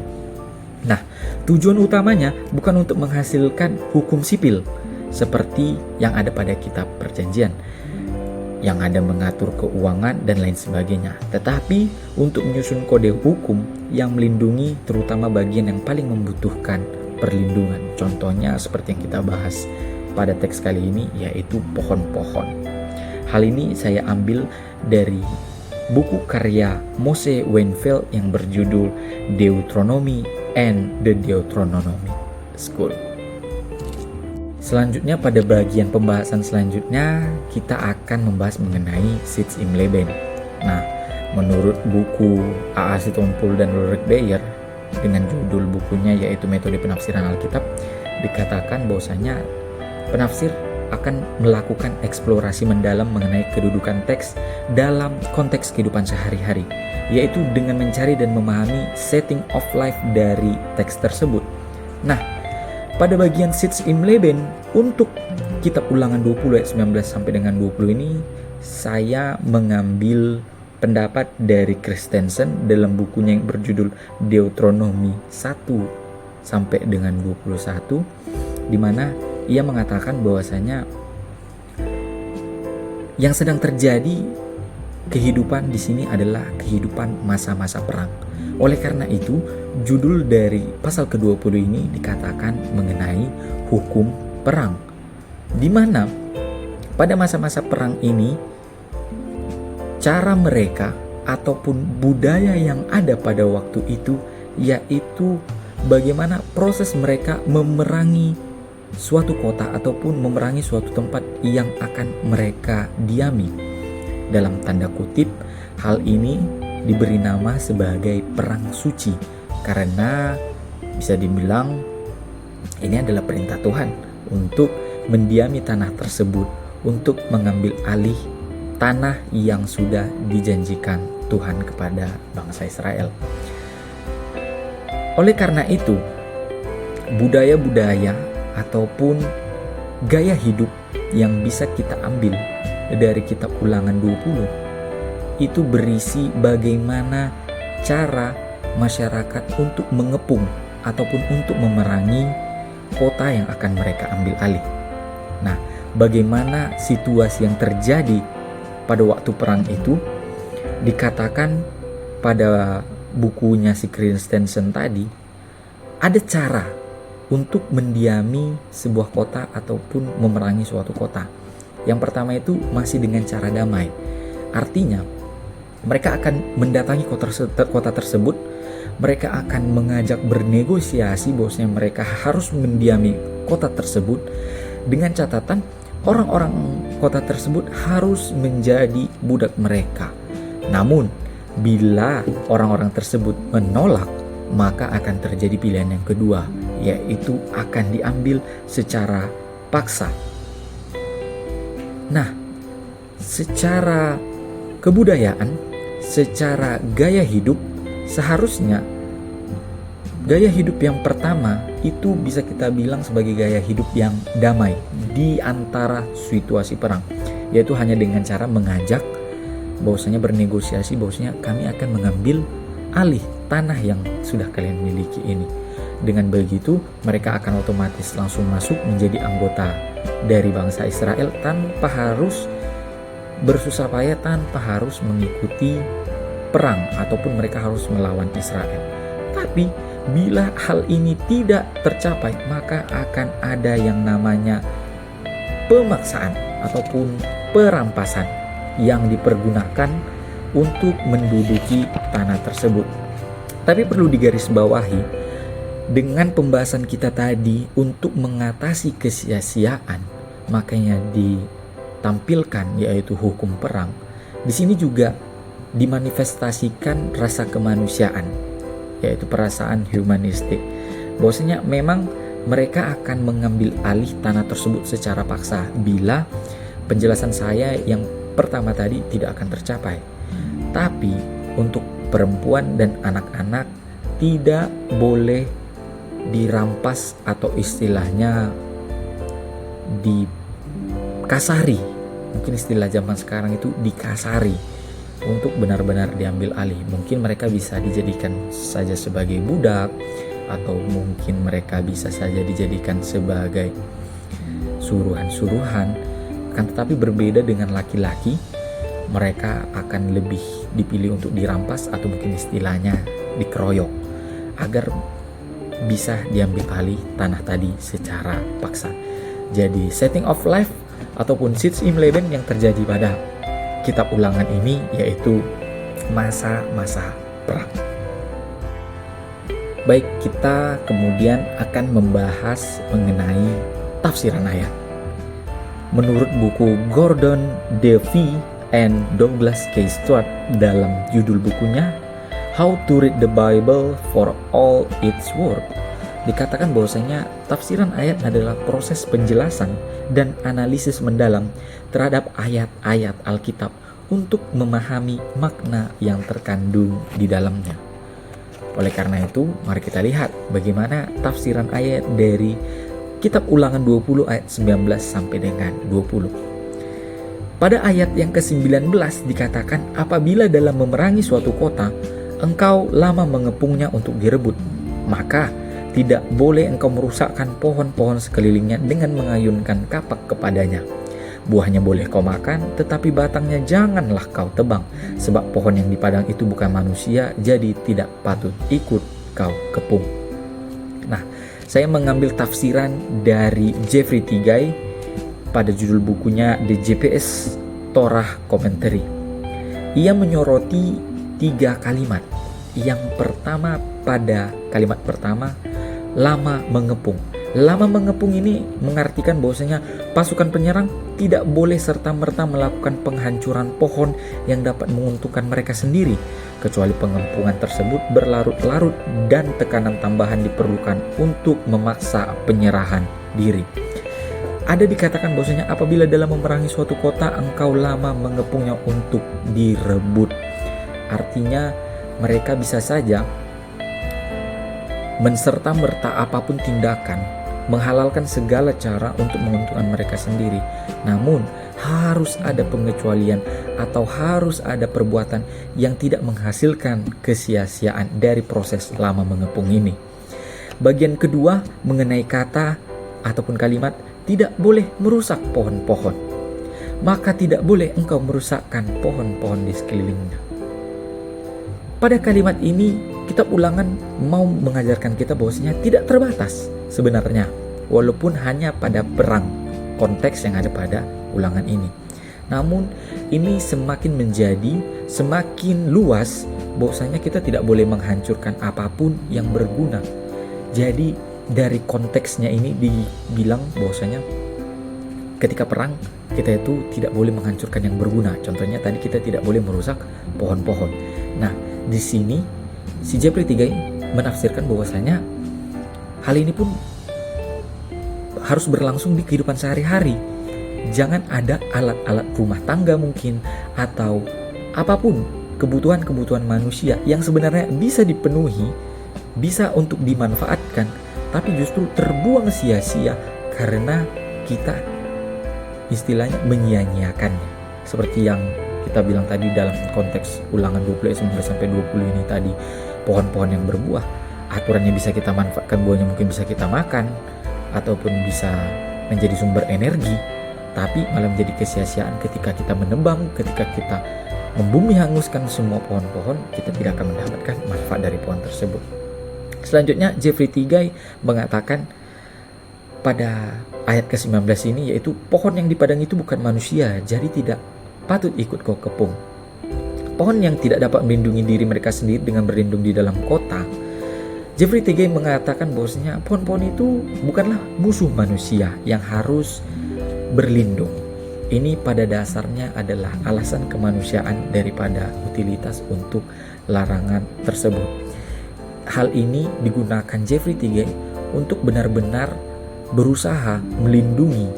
Nah, tujuan utamanya bukan untuk menghasilkan hukum sipil seperti yang ada pada kitab Perjanjian yang ada mengatur keuangan dan lain sebagainya, tetapi untuk menyusun kode hukum yang melindungi terutama bagian yang paling membutuhkan perlindungan. Contohnya seperti yang kita bahas pada teks kali ini, yaitu pohon-pohon. Hal ini saya ambil dari buku karya Mose Weinfeld yang berjudul Deuteronomy and the Deuteronomy School. Selanjutnya, pada bagian pembahasan selanjutnya kita akan membahas mengenai Sitz im Leben. Nah, menurut buku A.A. Sitompul dan Ulrich Beyer dengan judul bukunya yaitu Metode Penafsiran Alkitab, dikatakan bahwasanya penafsir akan melakukan eksplorasi mendalam mengenai kedudukan teks dalam konteks kehidupan sehari-hari, yaitu dengan mencari dan memahami setting of life dari teks tersebut. Nah, pada bagian Sitz im Leben untuk kitab Ulangan 20 ayat 19 sampai dengan 20 ini, saya mengambil pendapat dari Christensen dalam bukunya yang berjudul Deuteronomi 1 sampai dengan 21, di mana ia mengatakan bahwasanya yang sedang terjadi kehidupan di sini adalah kehidupan masa-masa perang. Oleh karena itu, judul dari pasal ke-20 ini dikatakan mengenai hukum perang, di mana pada masa-masa perang ini cara mereka ataupun budaya yang ada pada waktu itu, yaitu bagaimana proses mereka memerangi suatu kota ataupun memerangi suatu tempat yang akan mereka diami. Dalam tanda kutip, hal ini diberi nama sebagai perang suci karena bisa dibilang ini adalah perintah Tuhan untuk mendiami tanah tersebut, untuk mengambil alih tanah yang sudah dijanjikan Tuhan kepada bangsa Israel. Oleh karena itu, budaya-budaya ataupun gaya hidup yang bisa kita ambil dari kitab Ulangan 20 itu berisi bagaimana cara masyarakat untuk mengepung ataupun untuk memerangi kota yang akan mereka ambil alih. Nah, bagaimana situasi yang terjadi pada waktu perang itu dikatakan pada bukunya si Christensen tadi, ada cara untuk mendiami sebuah kota ataupun memerangi suatu kota. Yang pertama itu masih dengan cara damai. Artinya mereka akan mendatangi kota tersebut, mereka akan mengajak bernegosiasi bahwasanya mereka harus mendiami kota tersebut dengan catatan orang-orang kota tersebut harus menjadi budak mereka. Namun, bila orang-orang tersebut menolak, maka akan terjadi pilihan yang kedua, yaitu akan diambil secara paksa. Nah, secara kebudayaan, secara gaya hidup, seharusnya gaya hidup yang pertama itu bisa kita bilang sebagai gaya hidup yang damai di antara situasi perang, yaitu hanya dengan cara mengajak bahwasanya bernegosiasi bahwasanya kami akan mengambil alih tanah yang sudah kalian miliki ini. Dengan begitu mereka akan otomatis langsung masuk menjadi anggota dari bangsa Israel tanpa harus bersusah payah, tanpa harus mengikuti perang ataupun mereka harus melawan Israel. Tapi bila hal ini tidak tercapai, maka akan ada yang namanya pemaksaan ataupun perampasan yang dipergunakan untuk menduduki tanah tersebut. Tapi perlu digarisbawahi, dengan pembahasan kita tadi untuk mengatasi kesia-siaan, makanya ditampilkan yaitu hukum perang. Di sini juga dimanifestasikan rasa kemanusiaan, yaitu perasaan humanistik, bahwasanya memang mereka akan mengambil alih tanah tersebut secara paksa bila penjelasan saya yang pertama tadi tidak akan tercapai. Tapi untuk perempuan dan anak-anak tidak boleh dirampas atau istilahnya dikasari, mungkin istilah zaman sekarang itu dikasari, untuk benar-benar diambil alih. Mungkin mereka bisa dijadikan saja sebagai budak, atau mungkin mereka bisa saja dijadikan sebagai suruhan-suruhan. Kan tetapi berbeda dengan laki-laki, mereka akan lebih dipilih untuk dirampas atau mungkin istilahnya dikeroyok agar bisa diambil alih tanah tadi secara paksa. Jadi setting of life ataupun Sitz im Leben yang terjadi pada kitab Ulangan ini yaitu masa-masa perang. Baik, kita kemudian akan membahas mengenai tafsiran ayat. Menurut buku Gordon DeVee and Douglas K. Stuart dalam judul bukunya How to Read the Bible for All Its Worth, dikatakan bahwasanya tafsiran ayat adalah proses penjelasan dan analisis mendalam terhadap ayat-ayat Alkitab untuk memahami makna yang terkandung di dalamnya. Oleh karena itu, mari kita lihat bagaimana tafsiran ayat dari kitab Ulangan 20 ayat 19 sampai dengan 20. Pada ayat yang ke-19 dikatakan, apabila dalam memerangi suatu kota, engkau lama mengepungnya untuk direbut, maka tidak boleh engkau merusakkan pohon-pohon sekelilingnya dengan mengayunkan kapak kepadanya. Buahnya boleh kau makan, tetapi batangnya janganlah kau tebang, sebab pohon yang di padang itu bukan manusia, jadi tidak patut ikut kau kepung. Nah, saya mengambil tafsiran dari Jeffrey Tigay pada judul bukunya The GPS Torah Commentary. Ia menyoroti 3 kalimat. Yang pertama, pada kalimat pertama, lama mengepung. Lama mengepung ini mengartikan bahwasanya pasukan penyerang tidak boleh serta-merta melakukan penghancuran pohon yang dapat menguntungkan mereka sendiri, kecuali pengepungan tersebut berlarut-larut dan tekanan tambahan diperlukan untuk memaksa penyerahan diri. Ada dikatakan bahwasanya apabila dalam memerangi suatu kota engkau lama mengepungnya untuk direbut. Artinya mereka bisa saja menserta-merta apapun tindakan, menghalalkan segala cara untuk menguntungkan mereka sendiri. Namun harus ada pengecualian atau harus ada perbuatan yang tidak menghasilkan kesia-siaan dari proses lama mengepung ini. Bagian kedua mengenai kata ataupun kalimat tidak boleh merusak pohon-pohon. Maka tidak boleh engkau merusakkan pohon-pohon di sekelilingnya. Pada kalimat ini kitab Ulangan mau mengajarkan kita bahwasanya tidak terbatas sebenarnya, walaupun hanya pada perang, konteks yang ada pada Ulangan ini. Namun ini semakin menjadi semakin luas bahwasanya kita tidak boleh menghancurkan apapun yang berguna. Jadi dari konteksnya ini dibilang bahwasanya ketika perang kita itu tidak boleh menghancurkan yang berguna. Contohnya tadi kita tidak boleh merusak pohon-pohon. Nah, di sini si Jeffrey Tigay menafsirkan bahwasanya hal ini pun harus berlangsung di kehidupan sehari-hari. Jangan ada alat-alat rumah tangga mungkin atau apapun kebutuhan-kebutuhan manusia yang sebenarnya bisa dipenuhi, bisa untuk dimanfaatkan, tapi justru terbuang sia-sia karena kita istilahnya menyia-nyiakannya. Seperti yang kita bilang tadi dalam konteks Ulangan 20 ayat 19 sampai 20 ini tadi, pohon-pohon yang berbuah, aturannya bisa kita manfaatkan, buahnya mungkin bisa kita makan ataupun bisa menjadi sumber energi, tapi malah menjadi kesia-siaan ketika kita menebang, ketika kita membumi hanguskan semua pohon-pohon, kita tidak akan mendapatkan manfaat dari pohon tersebut. Selanjutnya Jeffrey Tigay mengatakan pada ayat ke-19 ini, yaitu pohon yang di padang itu bukan manusia, jadi tidak patut ikut kau kepung. Pohon yang tidak dapat melindungi diri mereka sendiri dengan berlindung di dalam kota. Jeffrey Tigay mengatakan bahwasanya pohon-pohon itu bukanlah musuh manusia yang harus berlindung. Ini pada dasarnya adalah alasan kemanusiaan daripada utilitas untuk larangan tersebut. Hal ini digunakan Jeffrey Tigay untuk benar-benar berusaha melindungi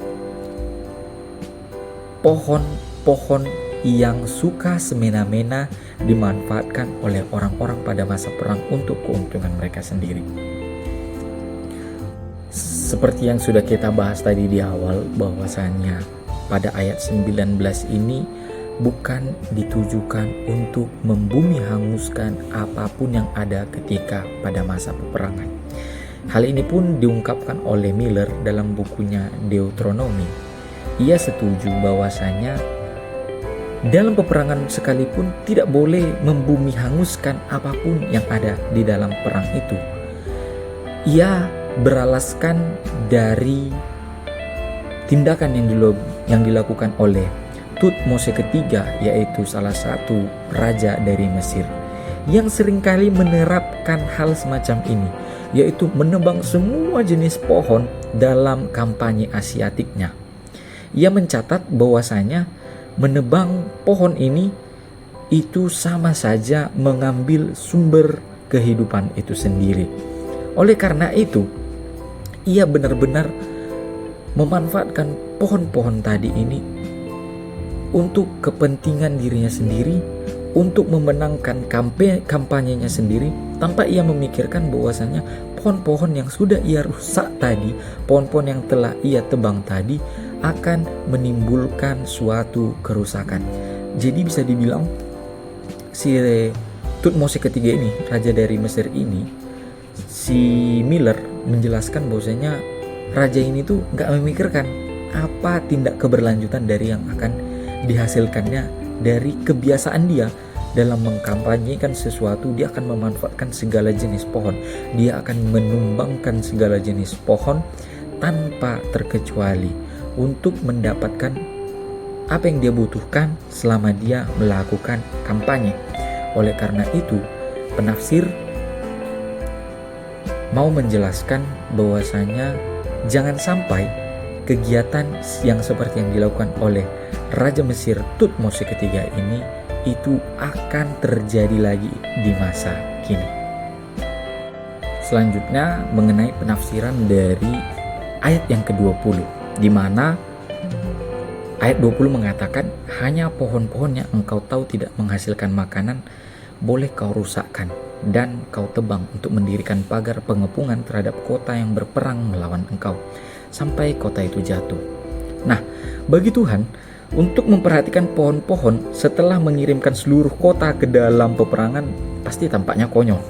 pohon-pohon yang suka semena-mena dimanfaatkan oleh orang-orang pada masa perang untuk keuntungan mereka sendiri. Seperti yang sudah kita bahas tadi di awal, bahwasannya pada ayat 19 ini bukan ditujukan untuk membumi hanguskan apapun yang ada ketika pada masa peperangan. Hal ini pun diungkapkan oleh Miller dalam bukunya Deuteronomy. Ia setuju bahwasanya dalam peperangan sekalipun tidak boleh membumi hanguskan apapun yang ada di dalam perang itu. Ia beralaskan dari tindakan yang dilakukan oleh Tutmose ketiga, yaitu salah satu raja dari Mesir, yang seringkali menerapkan hal semacam ini, yaitu menebang semua jenis pohon dalam kampanye Asiatiknya. Ia mencatat bahwasanya menebang pohon ini itu sama saja mengambil sumber kehidupan itu sendiri. Oleh karena itu, ia benar-benar memanfaatkan pohon-pohon tadi ini untuk kepentingan dirinya sendiri, untuk memenangkan kampanyenya sendiri, tanpa ia memikirkan bahwasanya pohon-pohon yang sudah ia rusak tadi, pohon-pohon yang telah ia tebang tadi akan menimbulkan suatu kerusakan. Jadi bisa dibilang si Tutmose ketiga ini, raja dari Mesir ini, si Miller menjelaskan bahwasanya raja ini tuh gak memikirkan apa tindak keberlanjutan dari yang akan dihasilkannya dari kebiasaan dia dalam mengkampanyekan sesuatu. Dia akan memanfaatkan segala jenis pohon, dia akan menumbangkan segala jenis pohon tanpa terkecuali untuk mendapatkan apa yang dia butuhkan selama dia melakukan kampanye. Oleh karena itu, penafsir mau menjelaskan bahwasanya jangan sampai kegiatan yang seperti yang dilakukan oleh Raja Mesir Tutmose ketiga ini itu akan terjadi lagi di masa kini. Selanjutnya mengenai penafsiran dari ayat yang ke-20, di mana ayat 20 mengatakan, hanya pohon-pohon yang engkau tahu tidak menghasilkan makanan boleh kau rusakkan dan kau tebang untuk mendirikan pagar pengepungan terhadap kota yang berperang melawan engkau sampai kota itu jatuh. Nah, bagi Tuhan untuk memperhatikan pohon-pohon setelah mengirimkan seluruh kota ke dalam peperangan pasti tampaknya konyol.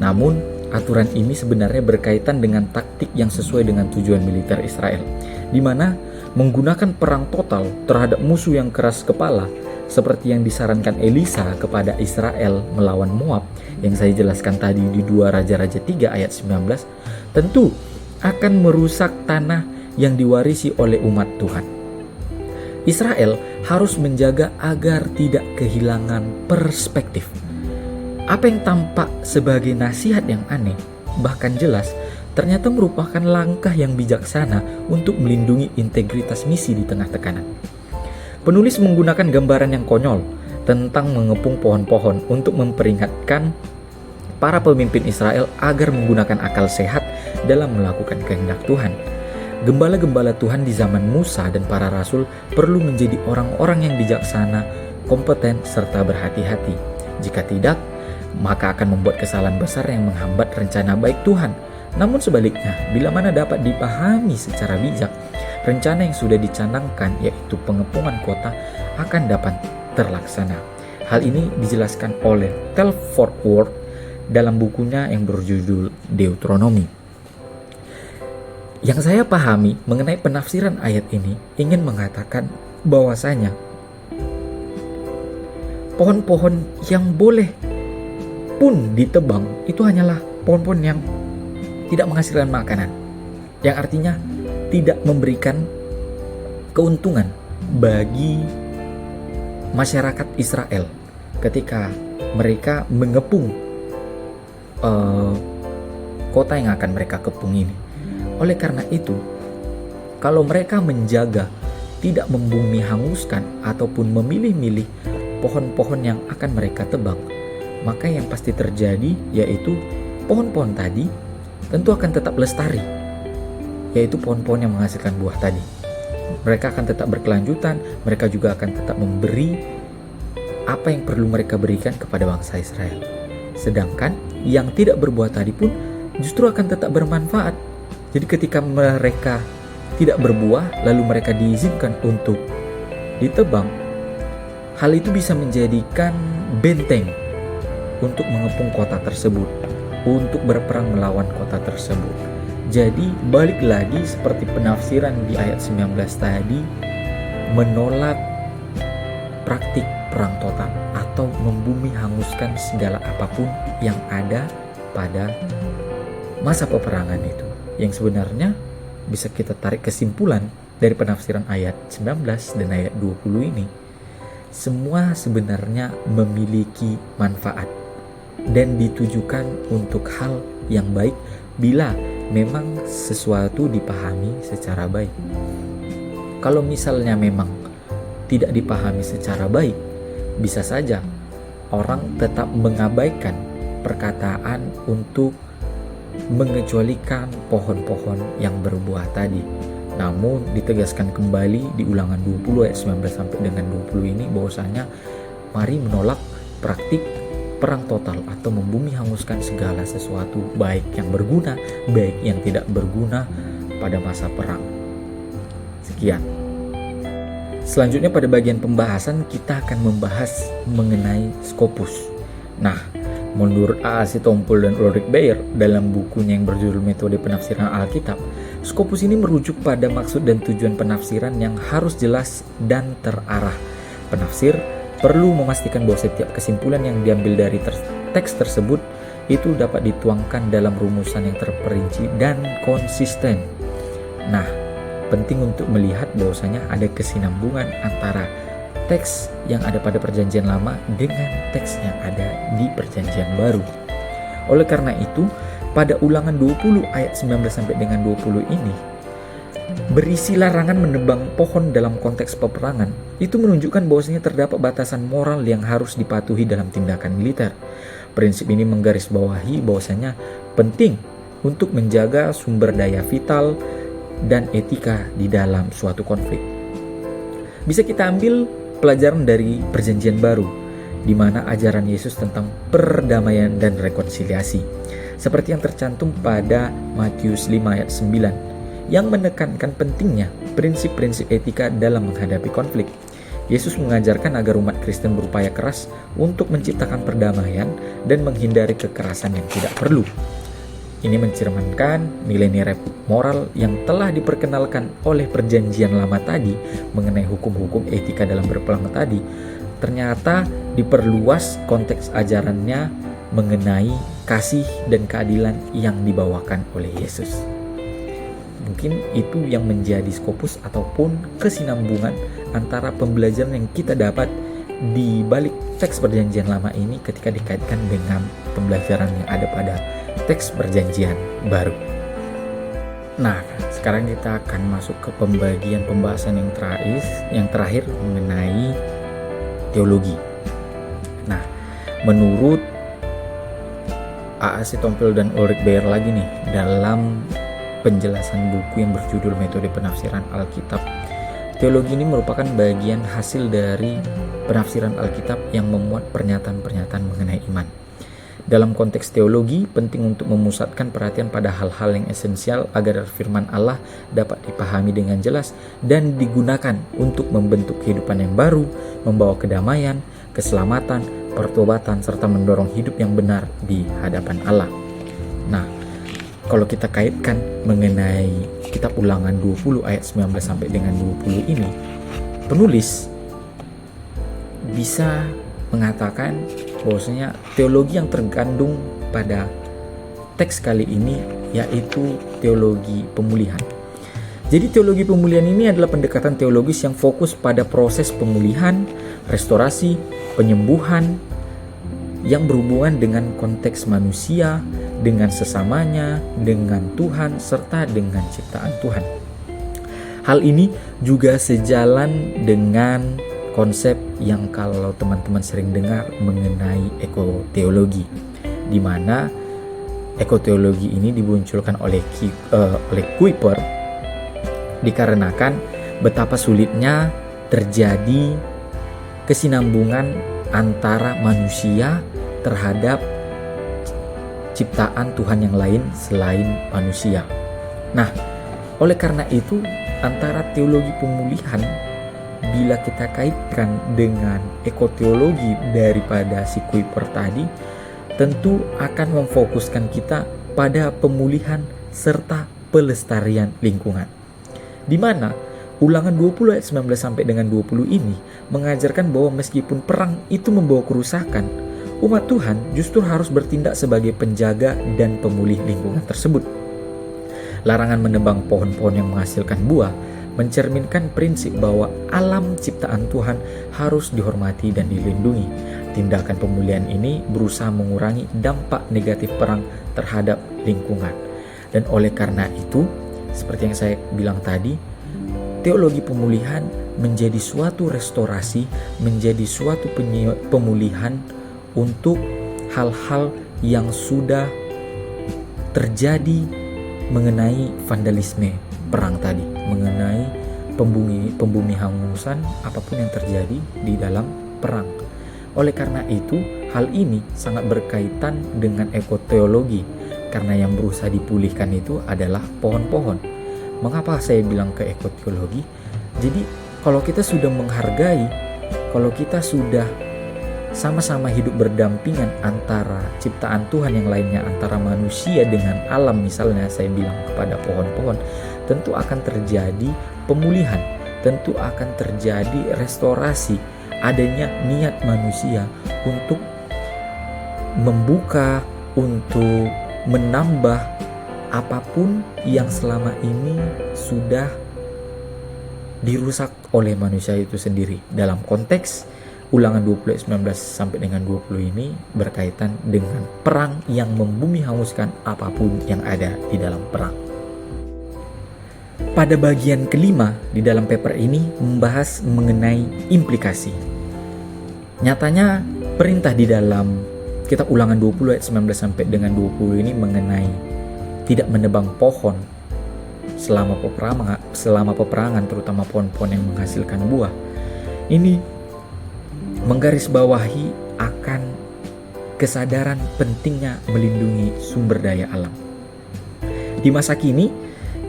Namun aturan ini sebenarnya berkaitan dengan taktik yang sesuai dengan tujuan militer Israel, di mana menggunakan perang total terhadap musuh yang keras kepala seperti yang disarankan Elisa kepada Israel melawan Moab yang saya jelaskan tadi di 2 Raja-Raja 3 ayat 19, tentu akan merusak tanah yang diwarisi oleh umat Tuhan. Israel harus menjaga agar tidak kehilangan perspektif. Apa yang tampak sebagai nasihat yang aneh, bahkan jelas, ternyata merupakan langkah yang bijaksana untuk melindungi integritas misi di tengah tekanan. Penulis menggunakan gambaran yang konyol tentang mengepung pohon-pohon untuk memperingatkan para pemimpin Israel agar menggunakan akal sehat dalam melakukan kehendak Tuhan. Gembala-gembala Tuhan di zaman Musa dan para rasul perlu menjadi orang-orang yang bijaksana, kompeten, serta berhati-hati. Jika tidak, maka akan membuat kesalahan besar yang menghambat rencana baik Tuhan. Namun sebaliknya, bila mana dapat dipahami secara bijak, rencana yang sudah dicanangkan, yaitu pengepungan kota, akan dapat terlaksana. Hal ini dijelaskan oleh Telford Ward dalam bukunya yang berjudul Deuteronomi. Yang saya pahami mengenai penafsiran ayat ini ingin mengatakan bahwasanya pohon-pohon yang boleh pun ditebang itu hanyalah pohon-pohon yang tidak menghasilkan makanan, yang artinya tidak memberikan keuntungan bagi masyarakat Israel ketika mereka mengepung kota yang akan mereka kepung ini. Oleh karena itu, kalau mereka menjaga tidak membumi hanguskan ataupun memilih-milih pohon-pohon yang akan mereka tebang, maka yang pasti terjadi yaitu pohon-pohon tadi tentu akan tetap lestari, yaitu pohon-pohon yang menghasilkan buah tadi. Mereka akan tetap berkelanjutan, mereka juga akan tetap memberi apa yang perlu mereka berikan kepada bangsa Israel. Sedangkan yang tidak berbuah tadi pun justru akan tetap bermanfaat. Jadi ketika mereka tidak berbuah lalu mereka diizinkan untuk ditebang, hal itu bisa menjadikan benteng untuk mengepung kota tersebut, untuk berperang melawan kota tersebut. Jadi balik lagi seperti penafsiran di ayat 19 tadi, menolak praktik perang total atau membumi hanguskan segala apapun yang ada pada masa peperangan itu. Yang sebenarnya bisa kita tarik kesimpulan dari penafsiran ayat 19 dan ayat 20 ini, semua sebenarnya memiliki manfaat dan ditujukan untuk hal yang baik bila memang sesuatu dipahami secara baik. Kalau misalnya memang tidak dipahami secara baik, bisa saja orang tetap mengabaikan perkataan untuk mengecualikan pohon-pohon yang berbuah tadi. Namun ditegaskan kembali di Ulangan 20 ayat 19 sampai dengan 20 ini bahwasanya mari menolak praktik perang total atau membumi hanguskan segala sesuatu, baik yang berguna, baik yang tidak berguna pada masa perang. Sekian. Selanjutnya pada bagian pembahasan kita akan membahas mengenai Scopus. Nah, menurut A.A.C. Tompel dan Ulrich Beyer dalam bukunya yang berjudul Metode Penafsiran Alkitab, Scopus ini merujuk pada maksud dan tujuan penafsiran yang harus jelas dan terarah. Penafsir perlu memastikan bahwa setiap kesimpulan yang diambil dari teks tersebut itu dapat dituangkan dalam rumusan yang terperinci dan konsisten. Nah, penting untuk melihat bahwasanya ada kesinambungan antara teks yang ada pada Perjanjian Lama dengan teks yang ada di Perjanjian Baru. Oleh karena itu, pada Ulangan 20 ayat 19 sampai dengan 20 ini berisi larangan menebang pohon dalam konteks peperangan. Itu menunjukkan bahwasanya terdapat batasan moral yang harus dipatuhi dalam tindakan militer. Prinsip ini menggarisbawahi bahwasanya penting untuk menjaga sumber daya vital dan etika di dalam suatu konflik. Bisa kita ambil pelajaran dari Perjanjian Baru, di mana ajaran Yesus tentang perdamaian dan rekonsiliasi, seperti yang tercantum pada Matius 5 ayat 9, yang menekankan pentingnya prinsip-prinsip etika dalam menghadapi konflik. Yesus mengajarkan agar umat Kristen berupaya keras untuk menciptakan perdamaian dan menghindari kekerasan yang tidak perlu. Ini mencerminkan nilai-nilai moral yang telah diperkenalkan oleh Perjanjian Lama tadi mengenai hukum-hukum etika dalam berperang tadi, ternyata diperluas konteks ajarannya mengenai kasih dan keadilan yang dibawakan oleh Yesus. Mungkin itu yang menjadi Scopus ataupun kesinambungan antara pembelajaran yang kita dapat di balik teks Perjanjian Lama ini ketika dikaitkan dengan pembelajaran yang ada pada teks Perjanjian Baru. Nah, sekarang kita akan masuk ke pembagian pembahasan yang terakhir mengenai teologi. Nah, menurut A.A.C. Tompel dan Ulrich Beyer lagi nih dalam penjelasan buku yang berjudul Metode Penafsiran Alkitab, teologi ini merupakan bagian hasil dari penafsiran Alkitab yang memuat pernyataan-pernyataan mengenai iman. Dalam konteks teologi, penting untuk memusatkan perhatian pada hal-hal yang esensial agar firman Allah dapat dipahami dengan jelas dan digunakan untuk membentuk kehidupan yang baru, membawa kedamaian, keselamatan, pertobatan, serta mendorong hidup yang benar di hadapan Allah. Nah, kalau kita kaitkan mengenai kitab Ulangan 20 ayat 19 sampai dengan 20 ini, penulis bisa mengatakan bahwasanya teologi yang terkandung pada teks kali ini yaitu teologi pemulihan. Jadi teologi pemulihan ini adalah pendekatan teologis yang fokus pada proses pemulihan, restorasi, penyembuhan yang berhubungan dengan konteks manusia, dengan sesamanya, dengan Tuhan, serta dengan ciptaan Tuhan. Hal ini juga sejalan dengan konsep yang kalau teman-teman sering dengar mengenai ekoteologi, di mana ekoteologi ini dimunculkan oleh Kuyper dikarenakan betapa sulitnya terjadi kesinambungan antara manusia terhadap ciptaan Tuhan yang lain selain manusia. Nah, oleh karena itu antara teologi pemulihan bila kita kaitkan dengan ekoteologi daripada si Kuyper tadi, tentu akan memfokuskan kita pada pemulihan serta pelestarian lingkungan. Di mana Ulangan 20 ayat 19 sampai dengan 20 ini mengajarkan bahwa meskipun perang itu membawa kerusakan, umat Tuhan justru harus bertindak sebagai penjaga dan pemulih lingkungan tersebut. Larangan menebang pohon-pohon yang menghasilkan buah mencerminkan prinsip bahwa alam ciptaan Tuhan harus dihormati dan dilindungi. Tindakan pemulihan ini berusaha mengurangi dampak negatif perang terhadap lingkungan. Dan oleh karena itu, seperti yang saya bilang tadi, teologi pemulihan menjadi suatu restorasi, menjadi suatu pemulihan untuk hal-hal yang sudah terjadi mengenai vandalisme perang tadi, mengenai pembumi hangusan apapun yang terjadi di dalam perang. Oleh karena itu, hal ini sangat berkaitan dengan ekoteologi, karena yang berusaha dipulihkan itu adalah pohon-pohon. Mengapa saya bilang ke ekoteologi? Jadi Kalau kita sudah menghargai, kalau kita sudah sama-sama hidup berdampingan antara ciptaan Tuhan yang lainnya, antara manusia dengan alam, misalnya saya bilang kepada pohon-pohon, tentu akan terjadi pemulihan, tentu akan terjadi restorasi, adanya niat manusia untuk membuka, untuk menambah apapun yang selama ini sudah dirusak oleh manusia itu sendiri. Dalam konteks Ulangan 20 ayat 19 sampai dengan 20 ini berkaitan dengan perang yang membumi hanguskan apapun yang ada di dalam perang. Pada bagian kelima di dalam paper ini membahas mengenai implikasi. Nyatanya perintah di dalam kitab Ulangan 20 ayat 19 sampai dengan 20 ini mengenai tidak menebang pohon selama peperangan, terutama pohon-pohon yang menghasilkan buah. Ini menggarisbawahi akan kesadaran pentingnya melindungi sumber daya alam. Di masa kini,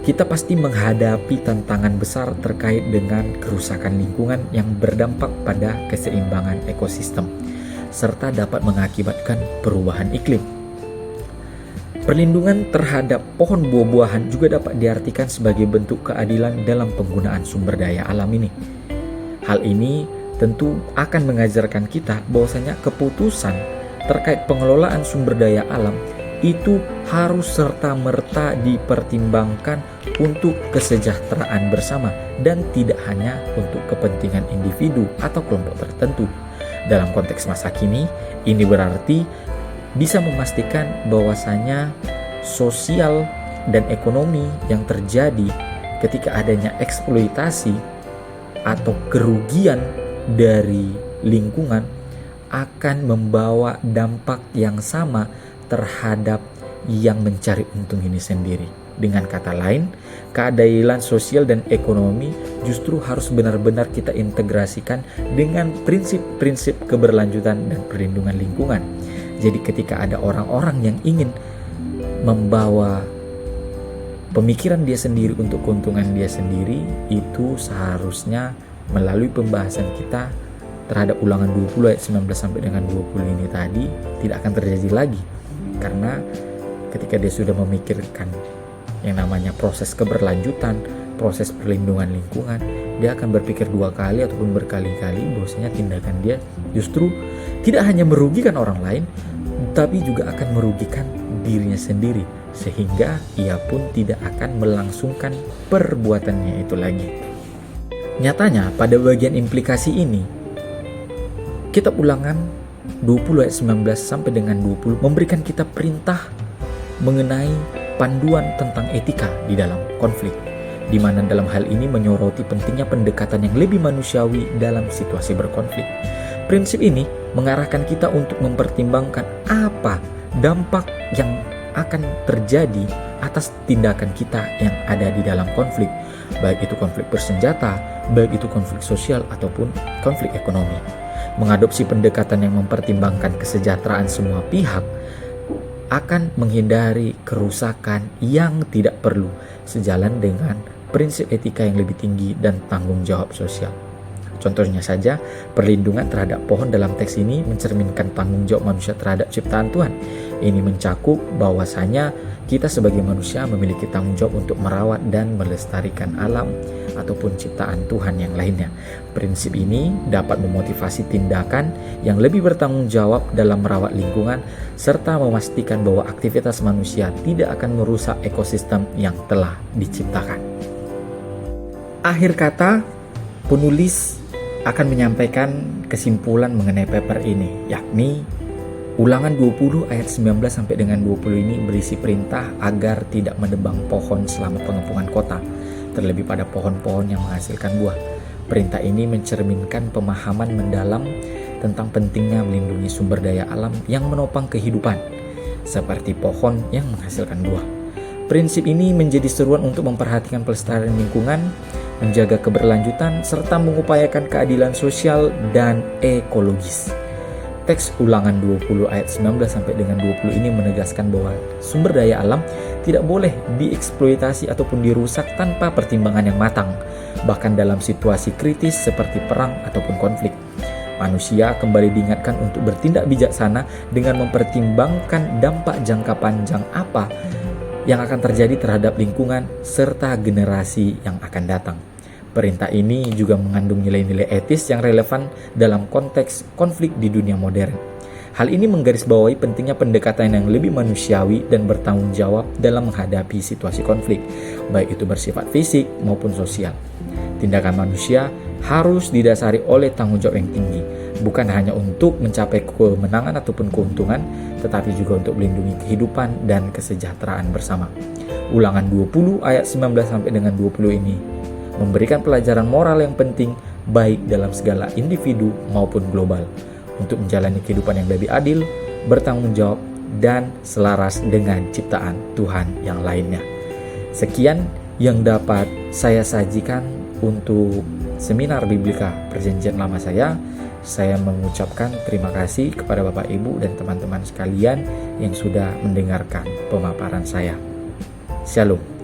kita pasti menghadapi tantangan besar terkait dengan kerusakan lingkungan yang berdampak pada keseimbangan ekosistem, serta dapat mengakibatkan perubahan iklim. Perlindungan terhadap pohon buah-buahan juga dapat diartikan sebagai bentuk keadilan dalam penggunaan sumber daya alam ini. Hal ini tentu akan mengajarkan kita bahwasanya keputusan terkait pengelolaan sumber daya alam itu harus serta-merta dipertimbangkan untuk kesejahteraan bersama dan tidak hanya untuk kepentingan individu atau kelompok tertentu. Dalam konteks masa kini, ini berarti bisa memastikan bahwasanya sosial dan ekonomi yang terjadi ketika adanya eksploitasi atau kerugian dari lingkungan akan membawa dampak yang sama terhadap yang mencari untung ini sendiri. Dengan kata lain, keadilan sosial dan ekonomi justru harus benar-benar kita integrasikan dengan prinsip-prinsip keberlanjutan dan perlindungan lingkungan. Jadi ketika ada orang-orang yang ingin membawa pemikiran dia sendiri untuk keuntungan dia sendiri, itu seharusnya melalui pembahasan kita terhadap Ulangan 20 ayat 19 sampai dengan 20 ini tadi tidak akan terjadi lagi. Karena ketika dia sudah memikirkan yang namanya proses keberlanjutan, proses perlindungan lingkungan, dia akan berpikir dua kali ataupun berkali-kali bahwasanya tindakan dia justru tidak hanya merugikan orang lain, tapi juga akan merugikan dirinya sendiri, sehingga ia pun tidak akan melangsungkan perbuatannya itu lagi. Nyatanya pada bagian implikasi ini, kitab Ulangan 20 ayat 19 sampai dengan 20 memberikan kita perintah mengenai panduan tentang etika di dalam konflik, di mana dalam hal ini menyoroti pentingnya pendekatan yang lebih manusiawi dalam situasi berkonflik. Prinsip ini mengarahkan kita untuk mempertimbangkan apa dampak yang akan terjadi atas tindakan kita yang ada di dalam konflik, baik itu konflik bersenjata, baik itu konflik sosial ataupun konflik ekonomi. Mengadopsi pendekatan yang mempertimbangkan kesejahteraan semua pihak akan menghindari kerusakan yang tidak perlu, sejalan dengan prinsip etika yang lebih tinggi dan tanggung jawab sosial. Contohnya saja, perlindungan terhadap pohon dalam teks ini mencerminkan tanggung jawab manusia terhadap ciptaan Tuhan. Ini mencakup bahwasanya kita sebagai manusia memiliki tanggung jawab untuk merawat dan melestarikan alam ataupun ciptaan Tuhan yang lainnya. Prinsip ini dapat memotivasi tindakan yang lebih bertanggung jawab dalam merawat lingkungan serta memastikan bahwa aktivitas manusia tidak akan merusak ekosistem yang telah diciptakan. Akhir kata, penulis akan menyampaikan kesimpulan mengenai paper ini, yakni Ulangan 20 ayat 19 sampai dengan 20 ini berisi perintah agar tidak menebang pohon selama pengepungan kota, terlebih pada pohon-pohon yang menghasilkan buah. Perintah ini mencerminkan pemahaman mendalam tentang pentingnya melindungi sumber daya alam yang menopang kehidupan, seperti pohon yang menghasilkan buah. Prinsip ini menjadi seruan untuk memperhatikan pelestarian lingkungan, menjaga keberlanjutan, serta mengupayakan keadilan sosial dan ekologis. Teks Ulangan 20 ayat 19 sampai dengan 20 ini menegaskan bahwa sumber daya alam tidak boleh dieksploitasi ataupun dirusak tanpa pertimbangan yang matang, bahkan dalam situasi kritis seperti perang ataupun konflik. Manusia kembali diingatkan untuk bertindak bijaksana dengan mempertimbangkan dampak jangka panjang apa yang akan terjadi terhadap lingkungan serta generasi yang akan datang. Perintah ini juga mengandung nilai-nilai etis yang relevan dalam konteks konflik di dunia modern. Hal ini menggarisbawahi pentingnya pendekatan yang lebih manusiawi dan bertanggung jawab dalam menghadapi situasi konflik, baik itu bersifat fisik maupun sosial. Tindakan manusia harus didasari oleh tanggung jawab yang tinggi, bukan hanya untuk mencapai kemenangan ataupun keuntungan, tetapi juga untuk melindungi kehidupan dan kesejahteraan bersama. Ulangan 20 ayat 19 sampai dengan 20 ini memberikan pelajaran moral yang penting baik dalam segala individu maupun global untuk menjalani kehidupan yang lebih adil, bertanggung jawab, dan selaras dengan ciptaan Tuhan yang lainnya. Sekian yang dapat saya sajikan untuk seminar Biblika Perjanjian Lama saya. Saya mengucapkan terima kasih kepada Bapak Ibu dan teman-teman sekalian yang sudah mendengarkan pemaparan saya. Shalom.